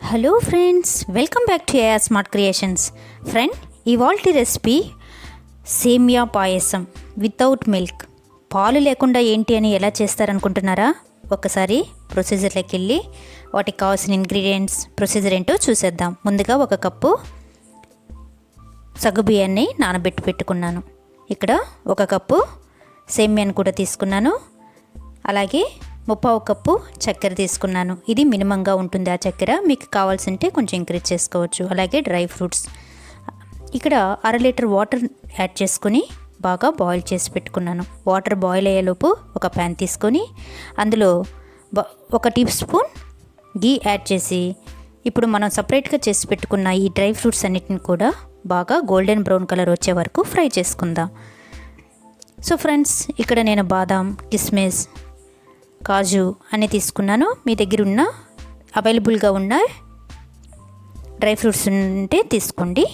Hello friends, welcome back to AR smart creations. Friend, ఇవాల్టి recipe semiya payasam without milk. పాలు లేకుండా ఏంటి అని ఎలా చేస్తారనుకుంటున్నారా? ఒకసారి ప్రొసీజర్లోకి వెళ్ళి వాటికి కావాల్సిన ఇంగ్రీడియంట్స్, ప్రొసీజర్ ఏంటో చూసేద్దాం. ముందుగా 1 కప్పు సగ్గుబియ్యాన్ని నానబెట్టి పెట్టుకున్నాను. ఇక్కడ 1 కప్పు సేమియాని కూడా తీసుకున్నాను. అలాగే 3/4 కప్పు చక్కెర తీసుకున్నాను. ఇది మినిమంగా ఉంటుంది ఆ చక్కెర, మీకు కావాల్సింటే కొంచెం ఇంక్రీజ్ చేసుకోవచ్చు. అలాగే డ్రై ఫ్రూట్స్. ఇక్కడ 1/2 లీటర్ వాటర్ యాడ్ చేసుకొని బాగా బాయిల్ చేసి పెట్టుకున్నాను. వాటర్ బాయిల్ అయ్యేలోపు ఒక ప్యాన్ తీసుకొని అందులో 1 టీ స్పూన్ గీ యాడ్ చేసి ఇప్పుడు మనం సపరేట్గా చేసి పెట్టుకున్న ఈ డ్రై ఫ్రూట్స్ అన్నిటిని కూడా బాగా గోల్డెన్ బ్రౌన్ కలర్ వచ్చే వరకు ఫ్రై చేసుకుందాం. సో ఫ్రెండ్స్, ఇక్కడ నేను బాదాం, కిస్మిస్, కాజు అన్నీ తీసుకున్నాను. మీ దగ్గర ఉన్న అవైలబుల్గా ఉన్న డ్రై ఫ్రూట్స్ ఉంటే తీసుకోండి.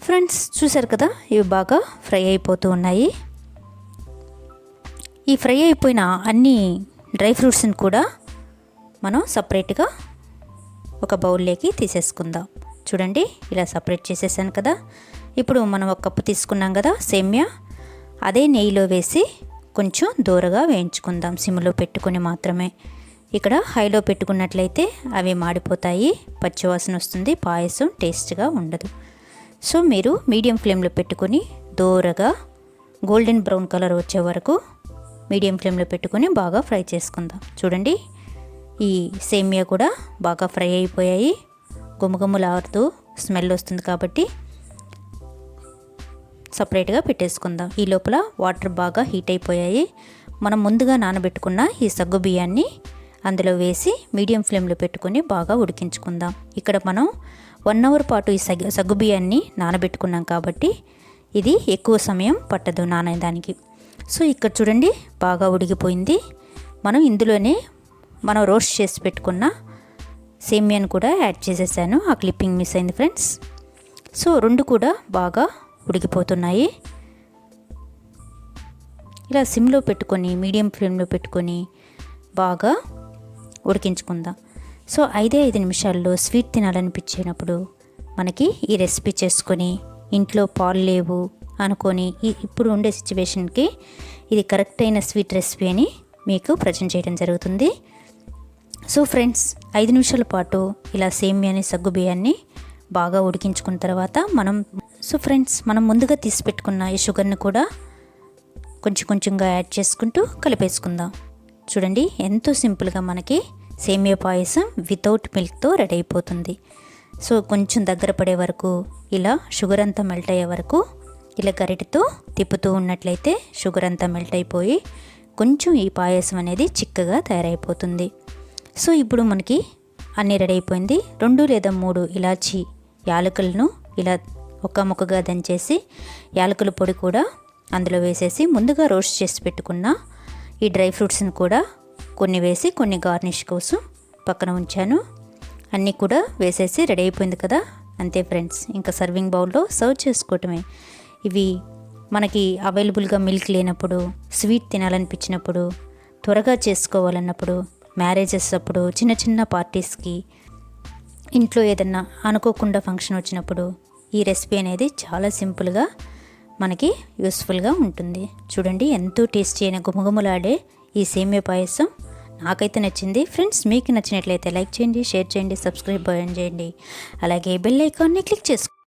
ఫ్రెండ్స్, చూసారు కదా, ఇవి బాగా ఫ్రై అయిపోతూ ఉన్నాయి. ఈ ఫ్రై అయిపోయిన అన్ని డ్రై ఫ్రూట్స్ని కూడా మనం సపరేట్గా ఒక బౌల్లోకి తీసేసుకుందాం. చూడండి, ఇలా సపరేట్ చేసేసాను కదా. ఇప్పుడు మనం 1 కప్పు తీసుకున్నాం కదా సేమియా, అదే నెయ్యిలో వేసి కొంచెం దూరగా వేయించుకుందాం, సిమ్లో పెట్టుకుని మాత్రమే. ఇక్కడ హైలో పెట్టుకున్నట్లయితే అవి మాడిపోతాయి, పచ్చివాసన వస్తుంది, పాయసం టేస్ట్గా ఉండదు. సో మీరు మీడియం ఫ్లేమ్లో పెట్టుకొని దూరగా గోల్డెన్ బ్రౌన్ కలర్ వచ్చే వరకు మీడియం ఫ్లేమ్లో పెట్టుకొని బాగా ఫ్రై చేసుకుందాం. చూడండి, ఈ సేమియా కూడా బాగా ఫ్రై అయిపోయాయి. గుమగుమలాడుతూ స్మెల్ వస్తుంది కాబట్టి సపరేట్గా పెట్టేసుకుందాం. ఈ లోపల వాటర్ బాగా హీట్ అయిపోయాయి. మనం ముందుగా నానబెట్టుకున్న ఈ సగ్గు బియ్యాన్ని అందులో వేసి మీడియం ఫ్లేమ్లో పెట్టుకొని బాగా ఉడికించుకుందాం. ఇక్కడ మనం 1 అవర్ పాటు ఈ సగ్గు బియ్యాన్ని నానబెట్టుకున్నాం కాబట్టి ఇది ఎక్కువ సమయం పట్టదు నానేదానికి. సో ఇక్కడ చూడండి, బాగా ఉడికిపోయింది. మనం ఇందులోనే మనం రోస్ట్ చేసి పెట్టుకున్న సేమియాను కూడా యాడ్ చేసేసాను. ఆ క్లిప్పింగ్ మిస్ అయింది ఫ్రెండ్స్. సో 2 కూడా బాగా ఉడికిపోతున్నాయి. ఇలా సిమ్లో పెట్టుకొని మీడియం ఫ్లేమ్లో పెట్టుకొని బాగా ఉడికించుకుందాం. సో 5 నిమిషాల్లో స్వీట్ తినాలనిపించినప్పుడు మనకి ఈ రెసిపీ చేసుకొని, ఇంట్లో పాలు లేవు అనుకొని ఇప్పుడు ఉండే సిచ్యువేషన్కి ఇది కరెక్ట్ అయిన స్వీట్ రెసిపీ అని మీకు ప్రజెంట్ చేయడం జరుగుతుంది. సో ఫ్రెండ్స్, 5 నిమిషాల పాటు ఇలా సేమియాని, సగ్గు బియ్యాన్ని బాగా ఉడికించుకున్న తర్వాత మనం ముందుగా తీసి పెట్టుకున్న ఈ షుగర్ని కూడా కొంచెంగా యాడ్ చేసుకుంటూ కలిపేసుకుందాం. చూడండి, ఎంతో సింపుల్గా మనకి సేమియా పాయసం వితౌట్ మిల్క్తో రెడీ అయిపోతుంది. సో కొంచెం దగ్గర పడే వరకు, ఇలా షుగర్ అంతా మెల్ట్ అయ్యే వరకు ఇలా గరిటెతో తిప్పుతూ ఉన్నట్లయితే షుగర్ అంతా మెల్ట్ అయిపోయి కొంచెం ఈ పాయసం అనేది చిక్కగా తయారైపోతుంది. సో ఇప్పుడు మనకి అన్నీ రెడీ అయిపోయింది. 2 లేదా 3 ఇలాచి యాలకులను ఇలా ముక్కగా దంచేసి యాలకుల పొడి కూడా అందులో వేసేసి ముందుగా రోస్ట్ చేసి పెట్టుకున్న ఈ డ్రై ఫ్రూట్స్ని కూడా కొన్ని వేసి కొన్ని గార్నిష్ కోసం పక్కన ఉంచాను. అన్నీ కూడా వేసేసి రెడీ అయిపోయింది కదా. అంతే ఫ్రెండ్స్, ఇంకా సర్వింగ్ బౌల్లో సర్వ్ చేసుకోవటమే. ఇవి మనకి అవైలబుల్గా మిల్క్ లేనప్పుడు, స్వీట్ తినాలనిపించినప్పుడు, త్వరగా చేసుకోవాలన్నప్పుడు, మ్యారేజెస్ అప్పుడు, చిన్న పార్టీస్కి, ఇంట్లో ఏదన్నా అనుకోకుండా ఫంక్షన్ వచ్చినప్పుడు ఈ రెసిపీ అనేది చాలా సింపుల్గా మనకి యూస్ఫుల్గా ఉంటుంది. చూడండి, ఎంతో టేస్టీ అయిన గుమగుమలాడే ఈ సేమియా పాయసం నాకైతే నచ్చింది. ఫ్రెండ్స్, మీకు నచ్చినట్లయితే లైక్ చేయండి, షేర్ చేయండి, సబ్స్క్రైబ్ చేయండి. అలాగే బెల్ ఐకాన్ని క్లిక్ చేసుకోండి.